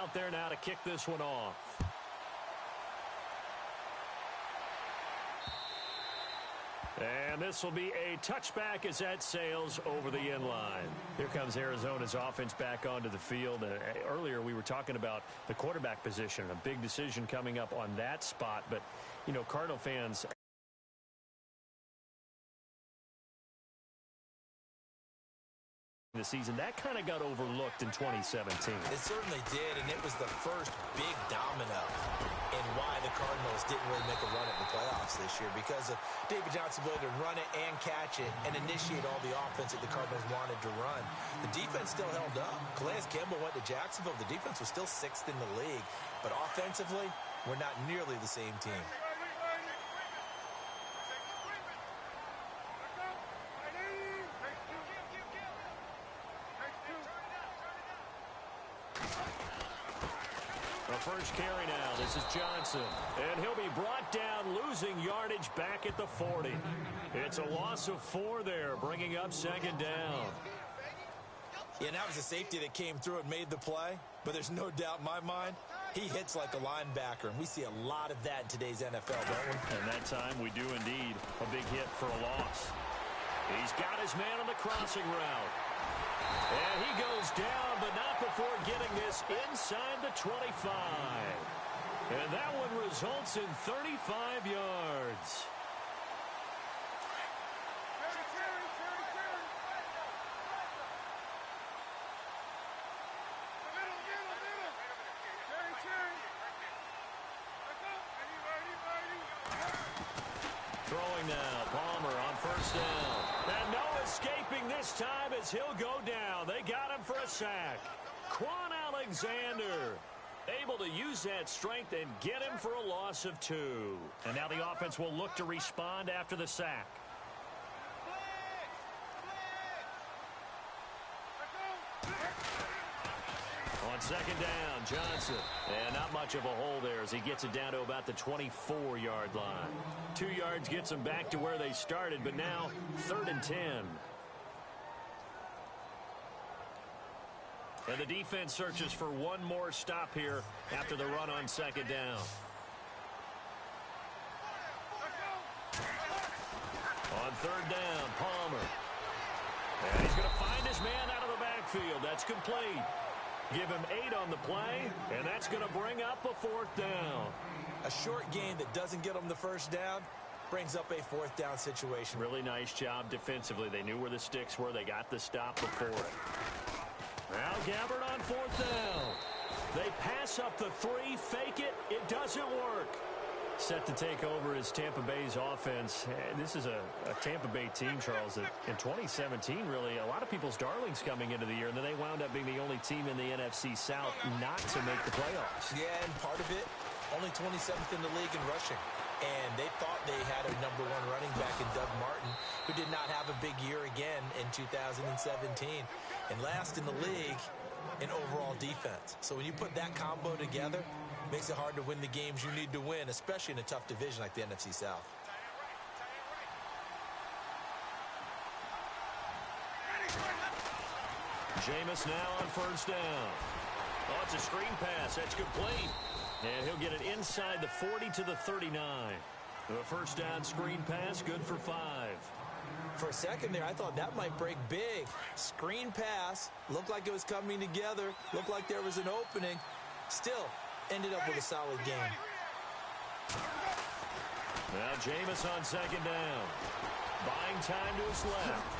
out there now to kick this one off. And this will be a touchback as that sails over the inline. Here comes Arizona's offense back onto the field. Earlier we were talking about the quarterback position, a big decision coming up on that spot. But, you know, Cardinal fans the season, that kind of got overlooked in 2017. It certainly did, and it was the first big domino in why the Cardinals didn't really make a run at the playoffs this year, because of David Johnson's ability to run it and catch it and initiate all the offense that the Cardinals wanted to run. The defense still held up. Calais Campbell went to Jacksonville. The defense was still 6th in the league, but offensively, we're not nearly the same team. First carry now. This is Johnson. And he'll be brought down, losing yardage back at the 40. It's a loss of 4 there, bringing up 2nd down. Yeah, and that was a safety that came through and made the play. But there's no doubt in my mind, he hits like a linebacker. And we see a lot of that in today's NFL, don't we? And that time we do indeed a big hit for a loss. He's got his man on the crossing route. And he goes down, but not before getting this inside the 25. And that one results in 35 yards. Throwing now, Palmer on first down. And no escaping this time as he'll go down. They got him for a sack. Quan Alexander able to use that strength and get him for a loss of 2. And now the offense will look to respond after the sack. On 2nd down, Johnson. And not much of a hole there as he gets it down to about the 24-yard line. 2 yards gets them back to where they started, but now 3rd and 10. And the defense searches for one more stop here after the run on 2nd down. On 3rd down, Palmer. And he's going to find his man out of the backfield. That's complete. Give him 8 on the play, and that's going to bring up a 4th down. A short gain that doesn't get them the first down brings up a 4th down situation. Really nice job defensively. They knew where the sticks were. They got the stop before it. Now Gabbard on 4th down. They pass up the 3, fake it. It doesn't work. Set to take over is Tampa Bay's offense. This is a Tampa Bay team, Charles, that in 2017, really, a lot of people's darlings coming into the year, and then they wound up being the only team in the NFC South not to make the playoffs. Yeah, and part of it, only 27th in the league in rushing. And they thought they had a #1 running back in Doug Martin, who did not have a big year again in 2017. And last in the league in overall defense. So when you put that combo together, makes it hard to win the games you need to win, especially in a tough division like the NFC South. Jameis now on 1st down. Oh, it's a screen pass. That's complete. And he'll get it inside the 40 to the 39. The 1st down screen pass, good for 5. For a second there, I thought that might break big. Screen pass, looked like it was coming together, looked like there was an opening. Still, ended up with a solid game. Now Jameis on 2nd down. Buying time to his left.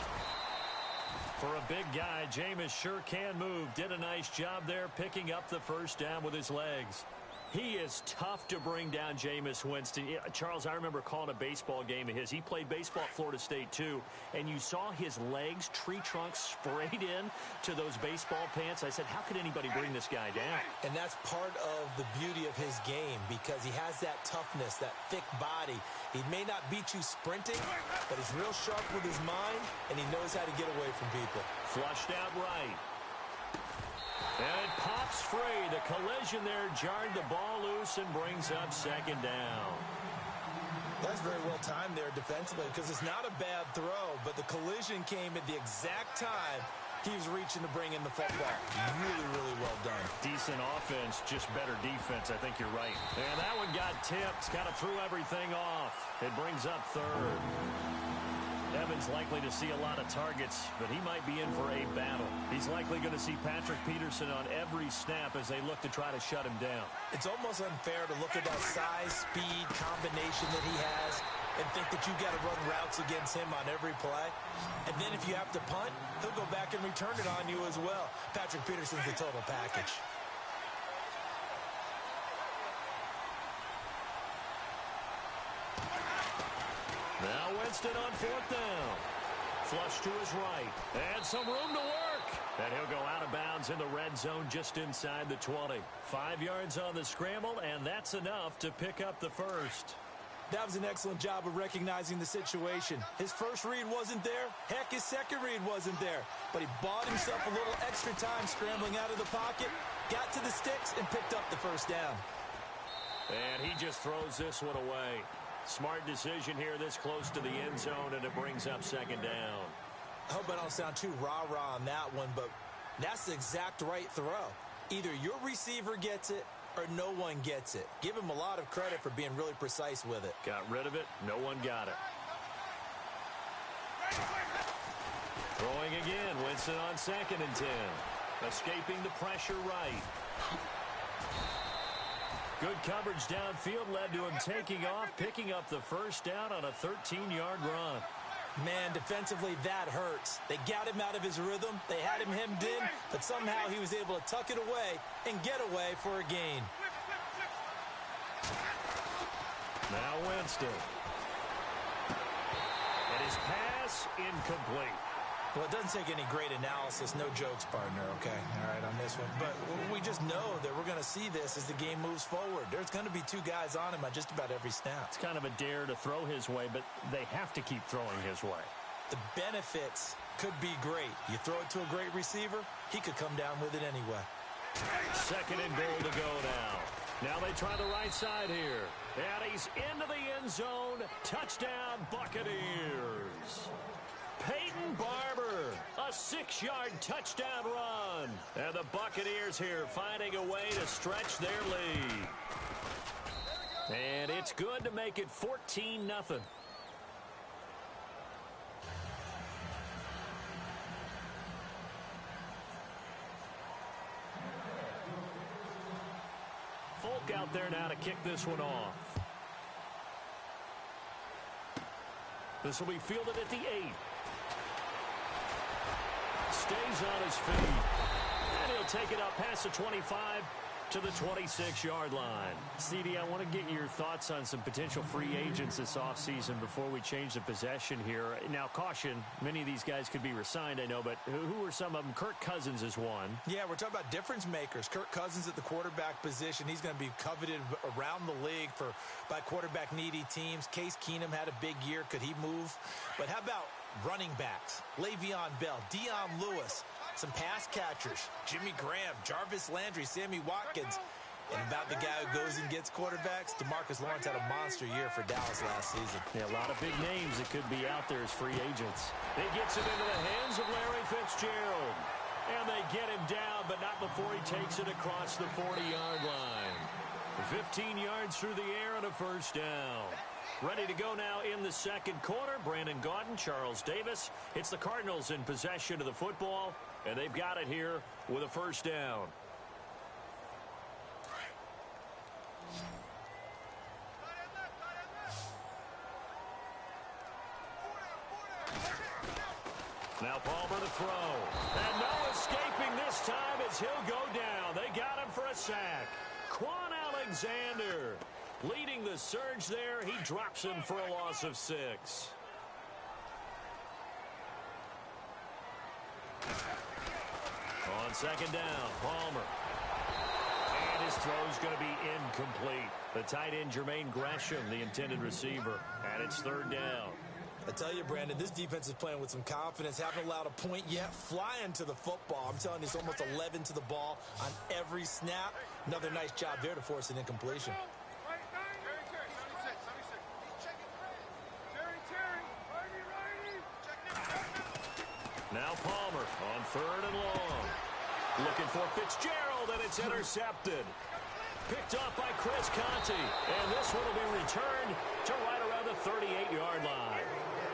For a big guy, Jameis sure can move. Did a nice job there picking up the 1st down with his legs. He is tough to bring down, Jameis Winston. Yeah, Charles, I remember calling a baseball game of his. He played baseball at Florida State, too, and you saw his legs, tree trunks sprayed in to those baseball pants. I said, how could anybody bring this guy down? And that's part of the beauty of his game because he has that toughness, that thick body. He may not beat you sprinting, but he's real sharp with his mind, and he knows how to get away from people. Flushed out right. And it pops free. The collision there jarred the ball loose and brings up 2nd down. That's very well timed there defensively because it's not a bad throw, but the collision came at the exact time He was reaching to bring in the football. Really, really well done. Decent offense, just better defense. I think you're right. And that one got tipped. Kind of threw everything off. It brings up third. Evans likely to see a lot of targets, but he might be in for a battle. He's likely going to see Patrick Peterson on every snap as they look to try to shut him down. It's almost unfair to look at that size, speed, combination that he has and think that you've got to run routes against him on every play. And then if you have to punt, he'll go back and return it on you as well. Patrick Peterson's the total package. Now Winston on fourth down. Flush to his right. And some room to work. And he'll go out of bounds in the red zone just inside the 20. 5 yards on the scramble, and that's enough to pick up the first. That was an excellent job of recognizing the situation. His first read wasn't there. Heck, his second read wasn't there. But he bought himself a little extra time scrambling out of the pocket, got to the sticks, and picked up the first down. And he just throws this one away. Smart decision here this close to the end zone, and it brings up second down. I hope I don't sound too rah-rah on that one, but that's the exact right throw. Either your receiver gets it or no one gets it. Give him a lot of credit for being really precise with it. Got rid of it. No one got it. Throwing again. Winston on 2nd and 10. Escaping the pressure right. Good coverage downfield led to him taking off, picking up the first down on a 13-yard run. Man, defensively, that hurts. They got him out of his rhythm. They had him hemmed in, but somehow he was able to tuck it away and get away for a gain. Now Winston. And his pass incomplete. Well, it doesn't take any great analysis. No jokes, partner, okay? All right, on this one. But we just know that we're going to see this as the game moves forward. There's going to be 2 guys on him on just about every snap. It's kind of a dare to throw his way, but they have to keep throwing his way. The benefits could be great. You throw it to a great receiver, he could come down with it anyway. 2nd and goal to go now. Now they try the right side here. And he's into the end zone. Touchdown, Buccaneers. Peyton Barber, a 6-yard touchdown run. And the Buccaneers here finding a way to stretch their lead. And it's good to make it 14-0. Folk out there now to kick this one off. This will be fielded at the 8. Stays on his feet. And he'll take it up past the 25 to the 26-yard line. CD, I want to get your thoughts on some potential free agents this offseason before we change the possession here. Now, caution, many of these guys could be re-signed, I know, but who are some of them? Kirk Cousins is one. Yeah, we're talking about difference makers. Kirk Cousins at the quarterback position. He's going to be coveted around the league by quarterback-needy teams. Case Keenum had a big year. Could he move? But how about running backs? Le'Veon Bell, Dion Lewis, some pass catchers, Jimmy Graham, Jarvis Landry, Sammy Watkins. And about the guy who goes and gets quarterbacks, DeMarcus Lawrence had a monster year for Dallas last season. Yeah, a lot of big names that could be out there as free agents. He gets it into the hands of Larry Fitzgerald. And they get him down, but not before he takes it across the 40-yard line. 15 yards through the air and a first down. Ready to go now in the second quarter. Brandon Gaudin, Charles Davis. It's the Cardinals in possession of the football, and they've got it here with a first down. Now Palmer to throw. And no escaping this time as he'll go down. They got him for a sack. Quan Alexander leading the surge there. He drops him for a loss of 6. On second down, Palmer. And his throw's going to be incomplete. The tight end, Jermaine Gresham, the intended receiver. And it's third down. I tell you, Brandon, this defense is playing with some confidence. Haven't allowed a point yet. Flying to the football. I'm telling you, it's almost 11 to the ball on every snap. Another nice job there to force an incompletion. Now Palmer on 3rd and long. Looking for Fitzgerald, and it's intercepted. Picked off by Chris Conte. And this one will be returned to right around the 38-yard line.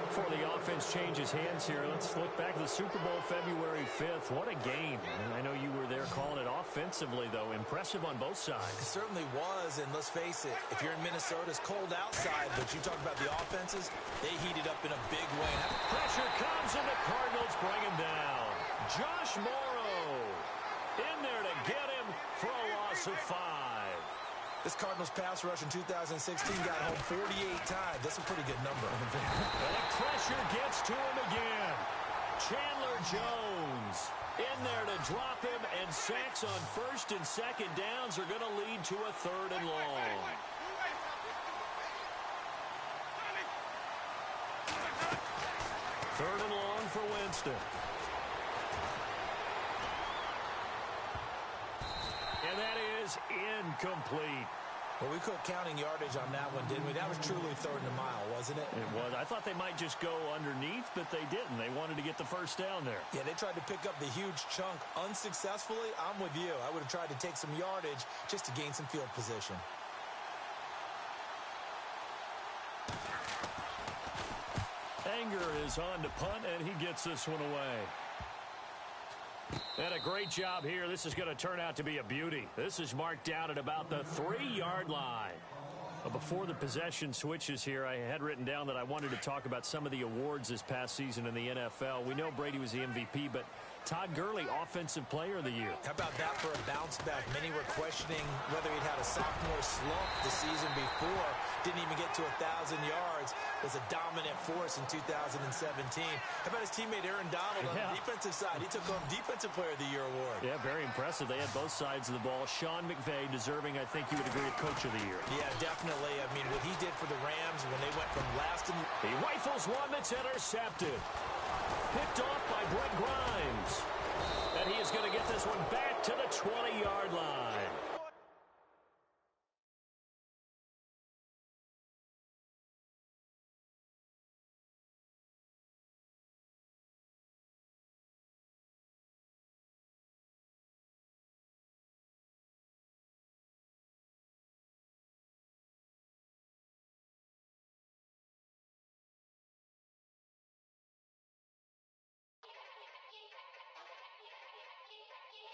Before the offense changes hands here, let's look back to the Super Bowl February 5th. What a game. I know you were there calling it offensively, though. Impressive on both sides. It certainly was, and let's face it, if you're in Minnesota, it's cold outside, but you talk about the offenses, they heated up in a big way. Pressure comes, and the Cardinals bring him down. Josh Morrow in there to get him for a loss of 5. This Cardinals pass rush in 2016 got home 48 times. That's a pretty good number. And the pressure gets to him again. Chandler Jones in there to drop him, and sacks on 1st and 2nd downs are going to lead to a 3rd and long. Third and long for Winston. And that is incomplete. Well, we quit counting yardage on that one, didn't we? That was truly 3rd and a mile, wasn't it? It was. I thought they might just go underneath, but they didn't. They wanted to get the first down there. Yeah, they tried to pick up the huge chunk unsuccessfully. I'm with you. I would have tried to take some yardage just to gain some field position. Anger is on to punt, and he gets this one away. And a great job here. This is going to turn out to be a beauty. This is marked down at about the 3-yard line. But before the possession switches here, I had written down that I wanted to talk about some of the awards this past season in the NFL. We know Brady was the MVP, but Todd Gurley, Offensive Player of the Year. How about that for a bounce back? Many were questioning whether he'd had a sophomore slump the season before. Didn't even get to 1,000 yards. Was a dominant force in 2017. How about his teammate Aaron Donald on the defensive side? He took home Defensive Player of the Year award. Yeah, very impressive. They had both sides of the ball. Sean McVay deserving, I think you would agree, with Coach of the Year. Yeah, definitely. I mean, what he did for the Rams when they went from last in... He rifles one that's intercepted. Picked off by Brent Grimes. And he is going to get this one back to the 20-yard line.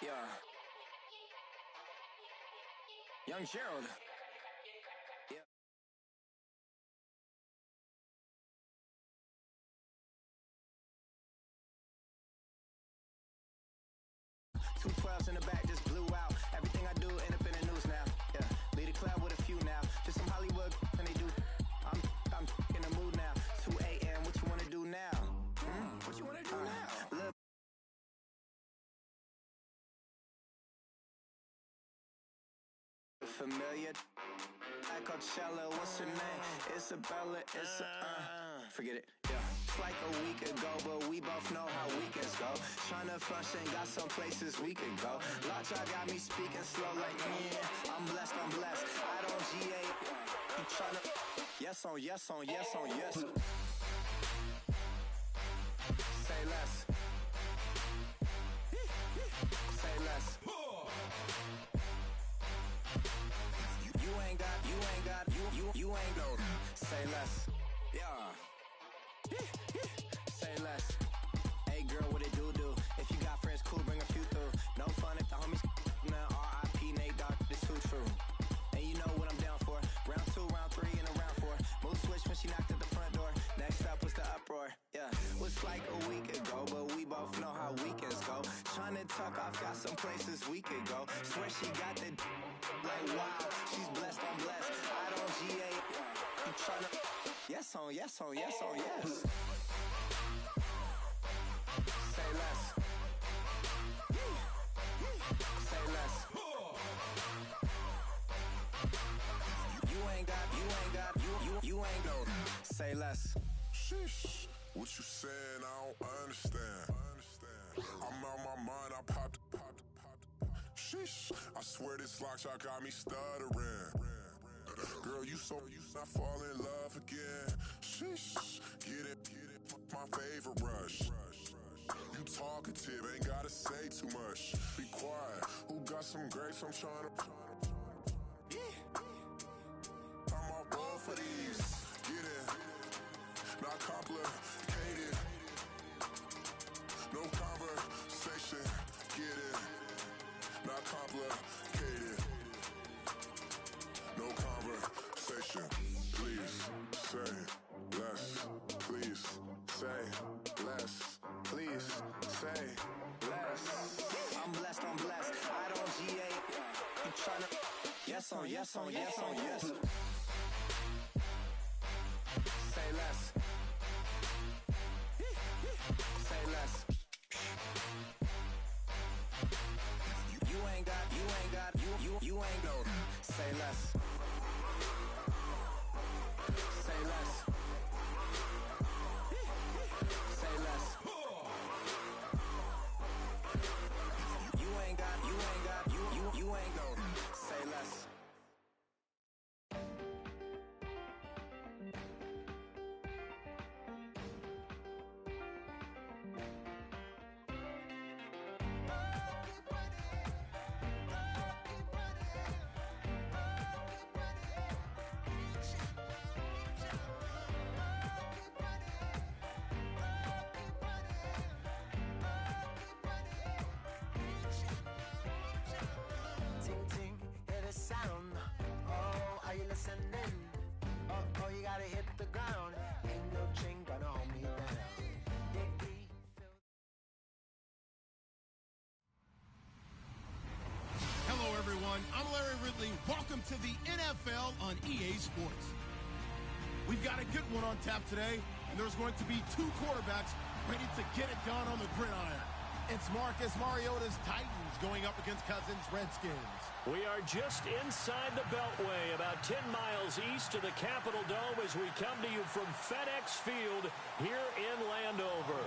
Yeah. Young Gerald. Yeah. 212s in the back just blew out. Everything I do end up in the news now. Yeah. Lead a club with a few now. Just some Hollywood and they do. I'm in the mood now. 2 a.m. What you wanna do now? What you wanna do now? Look. Familiar. At Coachella, what's her name? Isabella, forget it, yeah. It's like a week ago, but we both know how weekends go. Tryna function, got some places we could go. Lot y'all got me speaking slow like, yeah, I'm blessed. I don't GA, you tryna, yes on yes. Say less. Say less. You ain't no. Say less. Yeah. Say less. Hey girl, what it do? If you got friends, cool, bring a few through. No fun if the homies. Nah, R.I.P. Nate Dogg, this too true. And you know what I'm down for. Round 2, round 3, and a round 4. Mood switch when she knocked at the front door. Next up was the uproar. Yeah, was like a week ago, but we both know how weekends go. Tryna tuck off, got some places we could go. Swear she got the like wow, she's blessed, I'm blessed. I don't GA, you tryna yes on yes. Say less. Say less. You ain't no. Say less. Sheesh, what you saying? I don't understand. I'm out my mind. I popped. Sheesh, I swear this lock shot got me stuttering. Girl, you not fall in love again. Sheesh, get it, my favorite rush. You talkative, ain't gotta say too much. Be quiet, who got some grapes? I'm trying to. I'm off board for these. Get in, not complicated. No conversation. Get in, not complicated. No conversation. Please say less. Please say less. Please say less. I'm blessed, I don't GA. You tryna yes on yes on yes on yes. Say less. Say less. You ain't got you ain't no. Say less. Say less. Say less. You ain't got you ain't no. Say less. Ting ting, hear the sound. Oh, are you listening? Oh, you gotta hit the ground. Ain't no chain gonna hold me down. Dig deep, feel. Hello, everyone. I'm Larry Ridley. Welcome to the NFL on EA Sports. We've got a good one on tap today, and there's going to be two quarterbacks ready to get it done on the gridiron. It's Marcus Mariota's Titans going up against Cousins' Redskins. We are just inside the Beltway, about 10 miles east of the Capitol Dome as we come to you from FedEx Field here in Landover.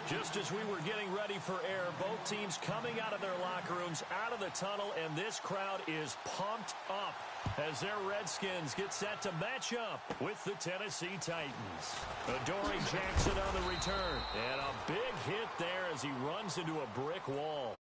Just as we were getting ready for air, both teams coming out of their locker rooms, out of the tunnel, and this crowd is pumped up as their Redskins get set to match up with the Tennessee Titans. Adoree Jackson on the return, and a big hit there as he runs into a brick wall.